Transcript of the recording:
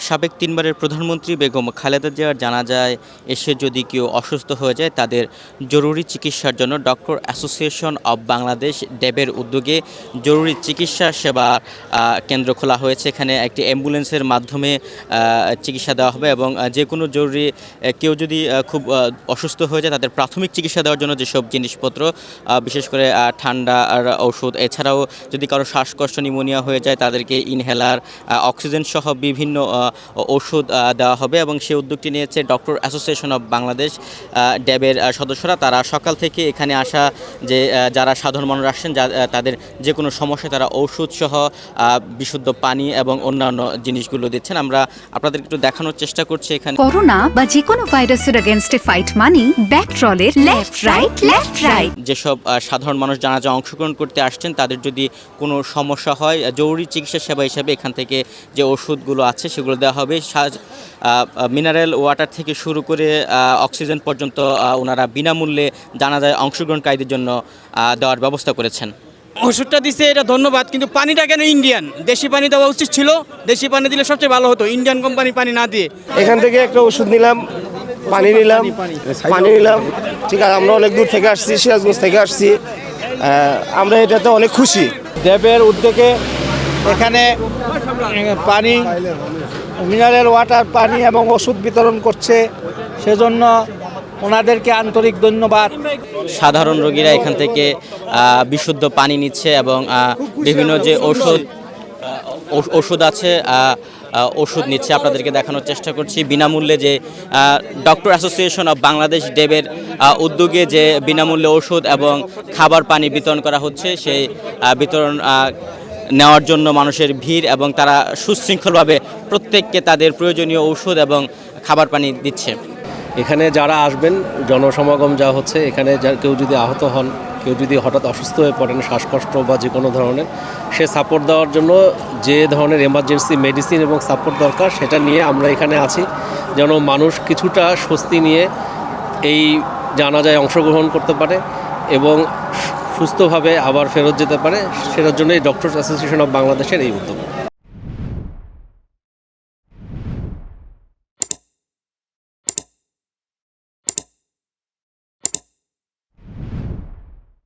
সাবেক ৩ বারের প্রধানমন্ত্রী বেগম খালেদা জিয়ার জানাজায় এসে যদি কেউ অসুস্থ হয়ে যায় তাদের জরুরি চিকিৎসার জন্য ডক্টর অ্যাসোসিয়েশন অব বাংলাদেশ ড্যাবের উদ্যোগে জরুরি চিকিৎসা সেবা কেন্দ্র খোলা হয়েছে। এখানে একটি অ্যাম্বুলেন্সের মাধ্যমে চিকিৎসা দেওয়া হবে এবং যে কোনো জরুরি কেউ যদি খুব অসুস্থ হয়ে যায় তাদের প্রাথমিক চিকিৎসা দেওয়ার জন্য যেসব জিনিসপত্র বিশেষ করে ঠান্ডার ওষুধ, এছাড়াও যদি কারো শ্বাসকষ্ট নিউমোনিয়া হয়ে যায় তাদেরকে ইনহেলার, অক্সিজেন সহ বিভিন্ন ওষুধ দেওয়া হবে এবং সেই উদ্যোগটি নিয়েছে ডক্টর অ্যাসোসিয়েশন অব বাংলাদেশ ড্যাবের সদস্যরা। তারা সকাল থেকে এখানে আসা যে যারা সাধারণ মানুষ আসছেন তাদের যে কোনো সমস্যায় তারা ঔষধ সহ বিশুদ্ধ পানি এবং অন্যান্য জিনিসগুলো দিচ্ছেন। আমরা আপনাদের একটু দেখানোর চেষ্টা করছি। এখানে করোনা বা যে কোনো ভাইরাসের এগেইনস্টে ফাইট মানি ব্যাকট্রলের লেফট রাইট। যেসব সাধারণ মানুষ জানাজা অংশগ্রহণ করতে আসছেন তাদের যদি কোনো সমস্যা হয় জরুরি চিকিৎসা সেবা হিসাবে এখান থেকে যে ওষুধগুলো আছে সেগুলো দেওয়া হবে। মিনারেল ওয়াটার থেকে শুরু করে অক্সিজেন পর্যন্ত ওনারা বিনামূল্যে জানাজায় অংশগ্রহণকারীদের জন্য দেওয়ার ব্যবস্থা করেছেন। ওষুধটা দিচ্ছে এটা ধন্যবাদ, কিন্তু পানিটা কেন ইন্ডিয়ান? দেশি পানি দেওয়া উচিত ছিল, দেশি পানি দিলে সবচেয়ে ভালো হতো, ইন্ডিয়ান কোম্পানি পানি না দিয়ে। এখান থেকে একটা ওষুধ নিলাম, পানি নিলাম, ঠিক আছে। আমরা অনেক দূর থেকে আসছি, সিরাজগঞ্জ থেকে আসছি, আমরা এটাতে অনেক খুশি। ড্যাবের উদ্যোগে এখানে পানি, মিনারেল ওয়াটার, পানি এবং ওষুধ বিতরণ করছে, সেজন্য ওনাদেরকে আন্তরিক ধন্যবাদ। সাধারণ রোগীরা এখান থেকে বিশুদ্ধ পানি নিচ্ছে এবং বিভিন্ন যে ওষুধ আছে ওষুধ নিচ্ছে। আপনাদেরকে দেখানোর চেষ্টা করছি বিনামূল্যে যে ডক্টর অ্যাসোসিয়েশন অব বাংলাদেশ ড্যাবের উদ্যোগে যে বিনামূল্যে ওষুধ এবং খাবার পানি বিতরণ করা হচ্ছে, সেই বিতরণ নেওয়ার জন্য মানুষের ভিড় এবং তারা সুশৃঙ্খলভাবে প্রত্যেককে তাদের প্রয়োজনীয় ঔষধ এবং খাবার পানি দিচ্ছে। এখানে যারা আসবেন, জনসমাগম যা হচ্ছে, এখানে কেউ যদি আহত হন, কেউ যদি হঠাৎ অসুস্থ হয়ে পড়েন, শ্বাসকষ্ট বা যে কোনো ধরনের, সে সাপোর্ট দেওয়ার জন্য যে ধরনের এমার্জেন্সি মেডিসিন এবং সাপোর্ট দরকার সেটা নিয়ে আমরা এখানে আছি, যেন মানুষ কিছুটা স্বস্তি নিয়ে এই জানাজায় অংশগ্রহণ করতে পারে এবং সুস্থভাবে আবার ফেরত যেতে পারে। সেটার জন্যই ডক্টরস অ্যাসোসিয়েশন অব বাংলাদেশের এই উদ্যোগ।